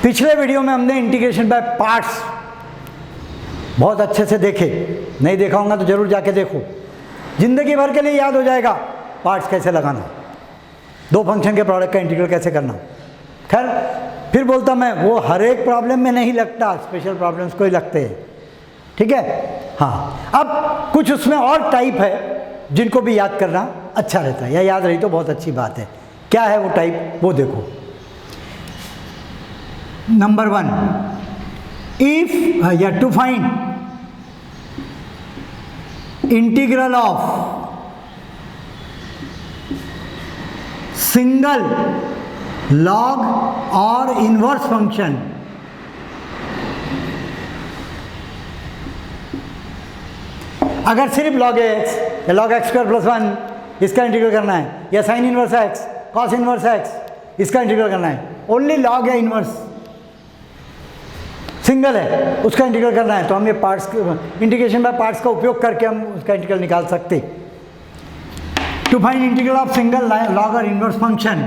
पिछले वीडियो में हमने इंटीग्रेशन बाय पार्ट्स बहुत अच्छे से देखे, नहीं देखा होगा तो जरूर जाके देखो, जिंदगी भर के लिए याद हो जाएगा पार्ट्स कैसे लगाना, दो फंक्शन के प्रोडक्ट का इंटीग्रल कैसे करना। खैर फिर बोलता मैं वो हर एक प्रॉब्लम में नहीं लगता, स्पेशल प्रॉब्लम्स को ही लगते हैं, ठीक है। हाँ, अब कुछ उसमें और टाइप है जिनको भी याद करना अच्छा रहता है, या याद रही तो बहुत अच्छी बात है। क्या है वो टाइप, वो देखो। नंबर 1, इफ या to find integral of single log और इनवर्स फंक्शन अगर सिर्फ log x या log x स्क्वायर प्लस 1 इसका इंटीग्रल करना है, या sine inverse x cos inverse x इसका इंटीग्रल करना है, ओनली log या इनवर्स सिंगल है उसका इंटीग्रल करना है, तो हम ये पार्ट्स इंटीग्रेशन बाय पार्ट्स का उपयोग करके हम उसका इंटीग्रल निकाल सकते। To find integral of single log और inverse function,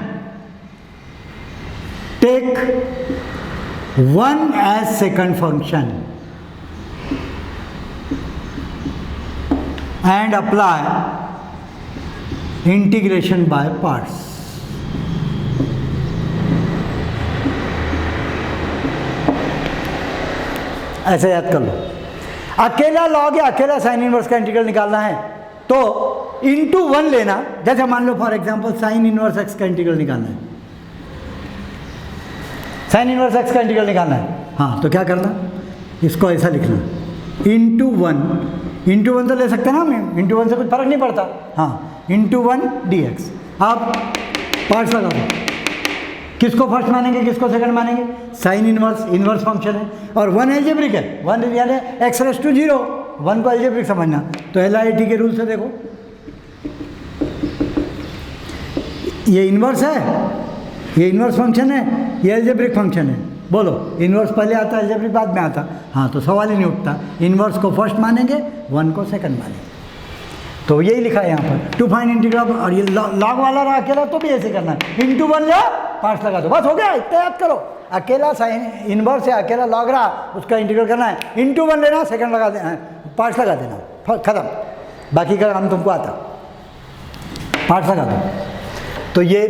take 1 as second function and apply integration by parts। ऐसे याद कर लो, अकेला लॉग या अकेला साइन इनवर्स का इंटीग्रल निकालना है तो इंटू 1 लेना। जैसे मान लो for example sine inverse x का इंटीग्रल निकालना है, साइन इनवर्स एक्स का इंटीग्रल निकालना है, हाँ तो क्या करना, इसको ऐसा लिखना इंटू 1, इंटू 1 तो ले सकते हैं ना हम, इंटू 1 से कुछ फर्क नहीं पड़ता, हाँ इंटू 1 dx। आप पार्ट्स लगा दो, किसको फर्स्ट मानेंगे किसको सेकंड मानेंगे, साइन इनवर्स फंक्शन है और 1 एल्जेब्रिक है, 1 यानी x रेज़ टू 0, 1 को एल्जेब्रिक समझना, तो LIT के रूल से देखो ये इनवर्स है, ये इनवर्स फंक्शन है, ये एल्जेब्रिक फंक्शन है, बोलो इनवर्स पहले आता है एल्जेब्रिक बाद में आता, हाँ तो सवाल ही नहीं उठता, इनवर्स को फर्स्ट मानेंगे 1 को सेकंड मानेंगे, तो यही लिखा है यहाँ पर टू फाइंड इंटीग्रल। और ये लॉग वाला रहा अकेला तो भी ऐसे करना है, इंटू 1 या पार्ट्स लगा दो, बस हो गया, इतना याद करो। अकेला साइन इनवर्स या अकेला लॉग रहा उसका इंटीग्रल करना है, इंटू 1 लेना, सेकंड लगा देना, पार्ट्स लगा देना, खत्म, बाकी का काम तुमको आता, पार्ट्स लगा दो। तो ये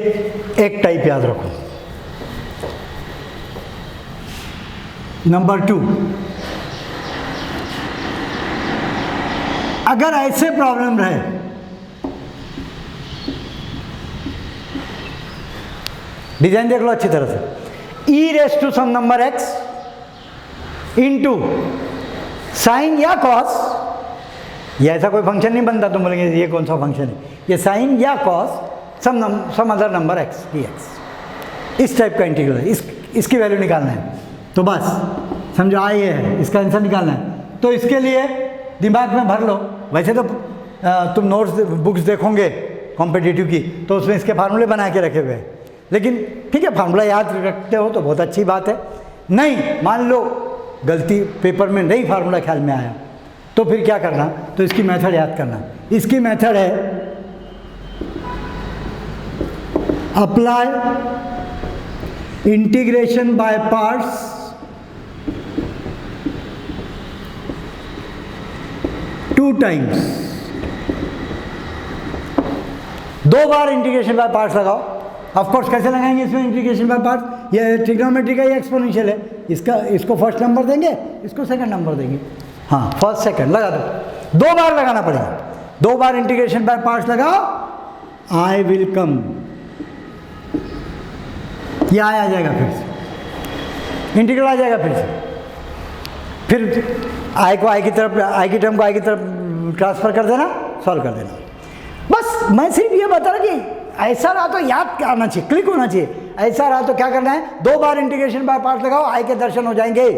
एक टाइप याद रखो। नंबर 2, अगर ऐसे प्रॉब्लम रहे, डिजाइन देख लो अच्छी तरह से, e raise to some number x into sine या कॉस, ये ऐसा कोई फंक्शन नहीं बनता, तुम बोलेंगे ये कौन सा फंक्शन है, ये साइन या cos some other number x dx, इस टाइप का इंटीग्रल है, इसकी वैल्यू निकालना है, तो बस समझो आ ये है, इसका आंसर निकालना है, तो इसके लिए दिमाग में भर लो। वैसे तो तुम नोट्स बुक्स देखोगे कॉम्पिटिटिव की, तो उसमें इसके फार्मूले बना के रखे हुए हैं, लेकिन ठीक है फार्मूला याद रखते हो तो बहुत अच्छी बात है, नहीं मान लो गलती पेपर में नहीं फार्मूला ख्याल में आया तो फिर क्या करना, तो इसकी मेथड याद करना। इसकी मेथड है apply integration by parts two times, 2 bar integration by parts लगाओ। ऑफ कोर्स कैसे लगाएंगे इसमें इंटीग्रेशन बाय पार्ट्स, ये ट्रिग्नोमेट्री का ये एक्सपोनेंशियल है, इसको फर्स्ट नंबर देंगे, इसको सेकंड नंबर देंगे, हाँ फर्स्ट सेकंड लगा दो, 2 बार लगाना पड़ेगा, 2 बार इंटीग्रेशन बाय पार्ट्स लगाओ, आई विल कम, ये आ जाएगा, फिर से इंटीग्रल आ जाएगा, फिर आई को आई की तरफ, आई की टर्म को आई की तरफ ट्रांसफर कर देना, सॉल्व कर देना। बस मैं सिर्फ ये बता रहा कि ऐसा रहा तो याद आना चाहिए, क्लिक होना चाहिए, ऐसा रहा तो क्या करना है, 2 बार इंटीग्रेशन बाय पार्ट्स लगाओ, आई के दर्शन हो जाएंगे।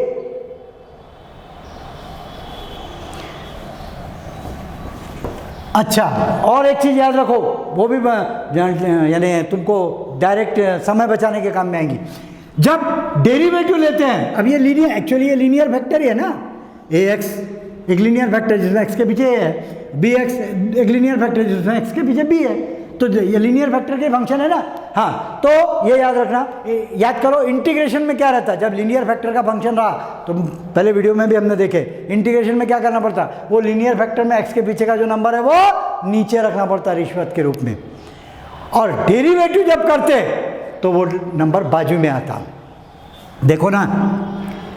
अच्छा, और एक चीज़ याद रखो, वो भी यानी तुमको डायरेक्ट समय बचाने के काम में आएंगी। जब डेरिवेटिव लेते हैं, अब ये लीनियर, एक्चुअली ये लीनियर वेक्टर ही है ना, ax एक लीनियर वेक्टर जिसमें x के पीछे a है, bx एक लीनियर वेक्टर जिसमें x के पीछे b है, तो ये लीनियर फैक्टर के फंक्शन है ना। हाँ, तो ये याद रखना, याद करो इंटीग्रेशन में क्या रहता है। जब लीनियर फैक्टर का फंक्शन रहा तो पहले वीडियो में भी हमने देखे, इंटीग्रेशन में क्या करना पड़ता, वो लीनियर फैक्टर में एक्स के पीछे का जो नंबर है वो नीचे रखना पड़ता रिश्वत के रूप में, और डेरिवेटिव जब करते तो वो नंबर बाजू में आता। देखो ना,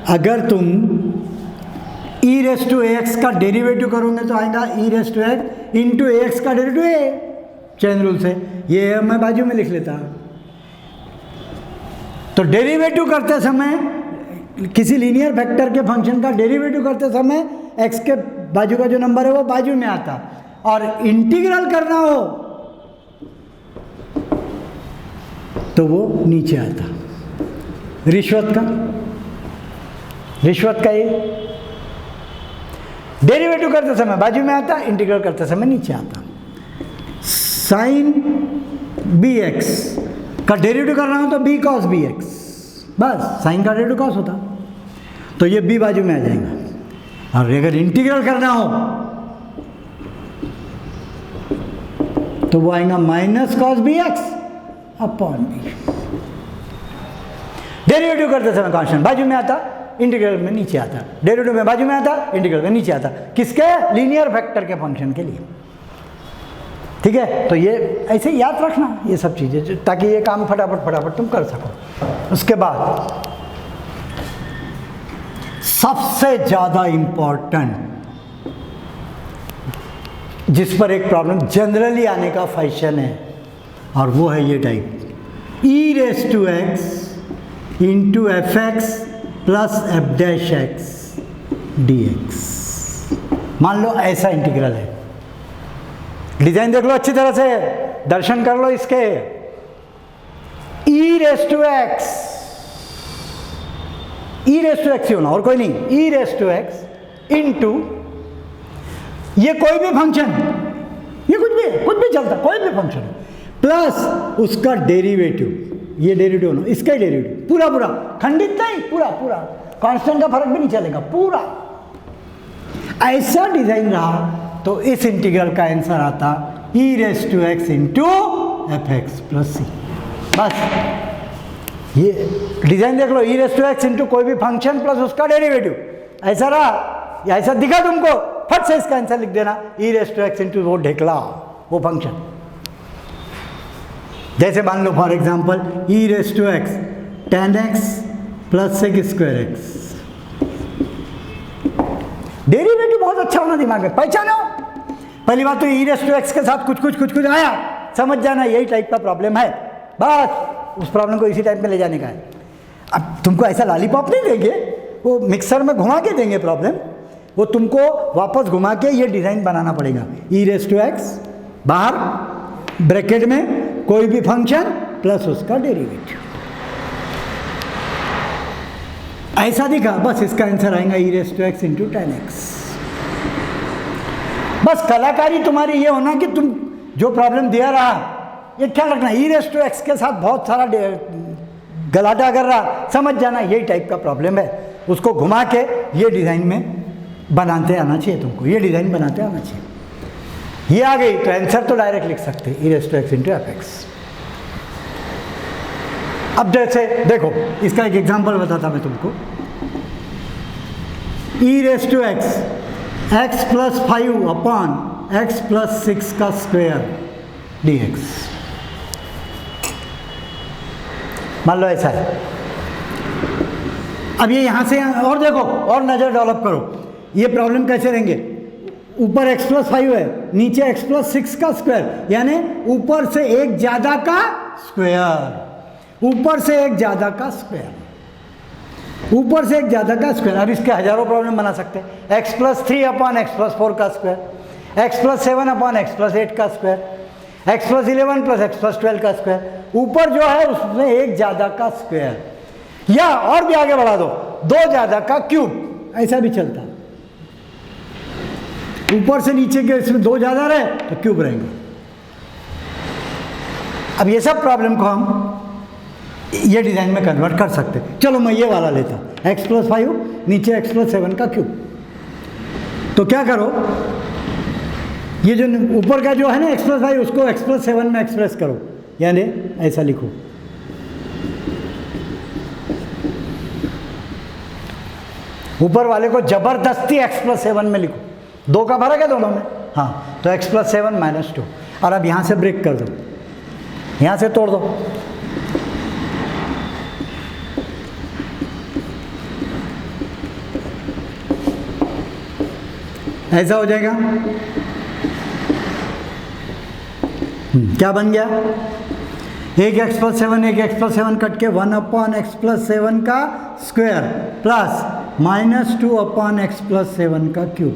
अगर तुम ई रेस टू एक्स का डेरिवेटिव करोगे तो आएगा e raise to x into x का डेरिवेटिव ए, चेन रूल से। ये मैं बाजू में लिख लेता। तो डेरिवेटिव करते समय, किसी लीनियर वेक्टर के फंक्शन का डेरिवेटिव करते समय एक्स के बाजू का जो नंबर है वो बाजू में आता, और इंटीग्रल करना हो तो वो नीचे आता। रिश्वत का ये डेरिवेटिव करते समय बाजू में आता, इंटीग्रल करते समय नीचे आता। साइन बी एक्स का डेरिवेटिव करना हो तो बी कॉस बी एक्स, बस साइन का डेरिवेटिव कॉस होता, तो ये बी बाजू में आ जाएगा। और अगर इंटीग्रल करना हो तो वो आएगा minus cos B X upon B. Derivative करते समय कांस्टेंट बाजू में आता, इंटीग्रल में नीचे आता, डेरिवेटिव में बाजू में आता, इंटीग्रल में नीचे आता। किसके? लीनियर वेक्टर के फंक्शन के लिए। ठीक है, तो ये ऐसे याद रखना ये सब चीज़ें, ताकि ये काम फटाफट तुम कर सको। उसके बाद सबसे ज़्यादा इम्पॉर्टेंट, जिस पर एक प्रॉब्लम जनरली आने का फैशन है, और वो है ये type, E raise to x into F x plus F dash X D X. मान लो ऐसा इंटीग्रल है, डिजाइन देख लो अच्छी तरह से, दर्शन कर लो इसके। ई रेस टू एक्स ही होना और कोई नहीं, ई रेस टू एक्स इंटू ये कोई भी फंक्शन, ये कुछ भी चलता, कोई भी फंक्शन प्लस उसका डेरिवेटिव, ये डेरिवेटिव होना, इसका ही डेरिवेटिव पूरा खंडित नहीं, पूरा कांस्टेंट का फर्क भी नहीं चलेगा, पूरा। ऐसा डिजाइन रहा तो इस इंटीग्रल का आंसर आता e raise to x into F x plus c. बस ये डिजाइन देख लो, e raise to x into कोई भी फंक्शन प्लस उसका डेरिवेटिव, ऐसा रहा या ऐसा दिखा तुमको, फट से इसका आंसर लिख देना e raise to x into वो ढेकला, वो फंक्शन। जैसे मान लो for example e raise to x tan x plus sec square x, derivative बहुत अच्छा होना दिमाग में, पहचानो। पहली बात तो ई रेस टू एक्स के साथ कुछ आया, समझ जाना यही टाइप का प्रॉब्लम है, बस उस प्रॉब्लम को इसी टाइप में ले जाने का है। अब तुमको ऐसा लॉलीपॉप नहीं देंगे, वो मिक्सर में घुमा के देंगे प्रॉब्लम, वो तुमको वापस घुमा के ये डिज़ाइन बनाना पड़ेगा। ई रेस टू एक्स बाहर ब्रैकेट में कोई भी फंक्शन प्लस उसका डेरिवेटिव, ऐसा दिखा, बस इसका आंसर आएगा e raise to x into tan x. बस कलाकारी तुम्हारी ये होना कि तुम जो प्रॉब्लम दिया रहा, ये ख्याल रखना, ई रेस टू एक्स के साथ बहुत सारा गलाटा कर रहा, समझ जाना यही टाइप का प्रॉब्लम है, उसको घुमा के ये डिज़ाइन में बनाते आना चाहिए तुमको, ये डिज़ाइन बनाते आना चाहिए। ये आ गई तो आंसर तो डायरेक्ट लिख सकते e raise to x into F x. अब जैसे देखो, इसका एक एग्जांपल बताता मैं तुमको। E raise to x x plus 5 upon x plus 6 का स्क्वायर डी एक्स, मान लो ऐसा है। अब ये यहां से और देखो, और नज़र डेवलप करो, ये प्रॉब्लम कैसे रहेंगे। ऊपर x प्लस 5 है, नीचे x प्लस 6 का स्क्वायर, यानी ऊपर से एक ज़्यादा का स्क्वायर, ऊपर से एक ज़्यादा का स्क्वायर, ऊपर से एक ज़्यादा का स्क्वायर। अब इसके हजारों प्रॉब्लम बना सकते हैं। x plus 3 upon x plus 4 का square, x plus 7 upon x plus 8 का square, x plus 11 plus x plus 12 का स्क्वायर, ऊपर जो है उसमें एक ज़्यादा का स्क्वायर, या और भी आगे बढ़ा दो, दो ज़्यादा का क्यूब, ऐसा भी चलता है। ऊपर से नीचे के इसमें दो ज़्यादा रहे तो क्यूब रहेंगे। अब ये सब प्रॉब्लम को हम ये डिज़ाइन में कन्वर्ट कर सकते हैं। चलो मैं ये वाला लेता हूँ, x प्लस 5 नीचे x प्लस 7 का क्यूब। तो क्या करो, ये जो ऊपर का जो है ना x प्लस वाई, उसको x प्लस 7 में एक्सप्रेस करो, यानी ऐसा लिखो। ऊपर वाले को जबरदस्ती x प्लस 7 में लिखो, 2 का फर्क है दोनों में। हाँ, तो x प्लस 7 माइनस 2, और अब यहाँ से ब्रेक कर दो, यहाँ से तोड़ दो। ऐसा हो जाएगा। क्या बन गया? एक x प्लस 7, एक x प्लस 7 कट के 1 अपॉन एक्स प्लस 7 का square plus minus 2 upon x plus 7 का क्यूब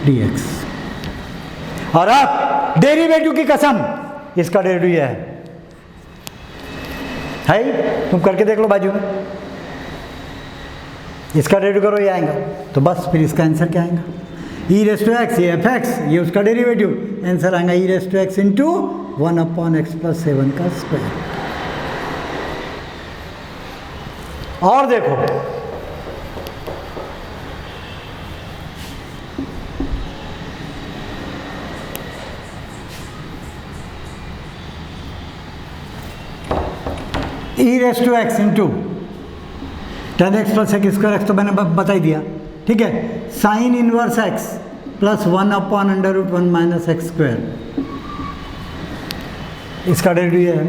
dx। और अब डेरिवेटिव की कसम, इसका डेरिवेटिव यह है, तुम करके देख लो बाजू में, इसका डेरिवेटिव करो, ये आएगा। तो बस फिर इसका आंसर क्या आएगा? ई रेस टू एक्स, ये एफ एक्स, ये उसका डेरिवेटिव, आंसर आएगा e raise to x into 1 upon x plus 7 का स्क्वायर। और देखो, e raise to x into 10x plus x square, x तो मैंने बता ही दिया, ठीक है। Sine inverse x plus 1 upon under root 1 minus x square, इसका डेरिवेटिव है,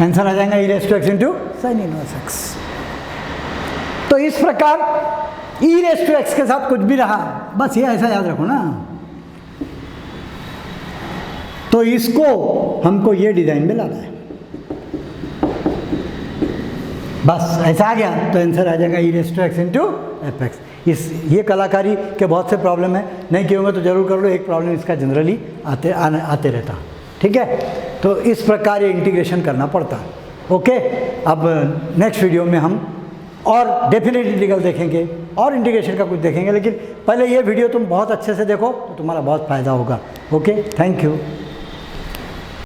आंसर आ जाएगा e raise to x into sine inverse x. तो इस प्रकार ई रेस टू एक्स के साथ कुछ भी रहा, बस ये ऐसा याद रखो ना। तो इसको हमको ये डिजाइन में लाना है, बस ऐसा आ गया तो आंसर आ जाएगा e raise to x into F x. ये कलाकारी के बहुत से प्रॉब्लम है, नहीं किए होंगे तो जरूर कर लो, एक प्रॉब्लम इसका जनरली आते रहता, ठीक है। तो इस प्रकार ये इंटीग्रेशन करना पड़ता। ओके, अब नेक्स्ट वीडियो में हम और डेफिनेट इंटीग्रल देखेंगे और इंटीग्रेशन का कुछ देखेंगे, लेकिन पहले ये वीडियो तुम बहुत अच्छे से देखो तो तुम्हारा बहुत फ़ायदा होगा। Okay, thank you.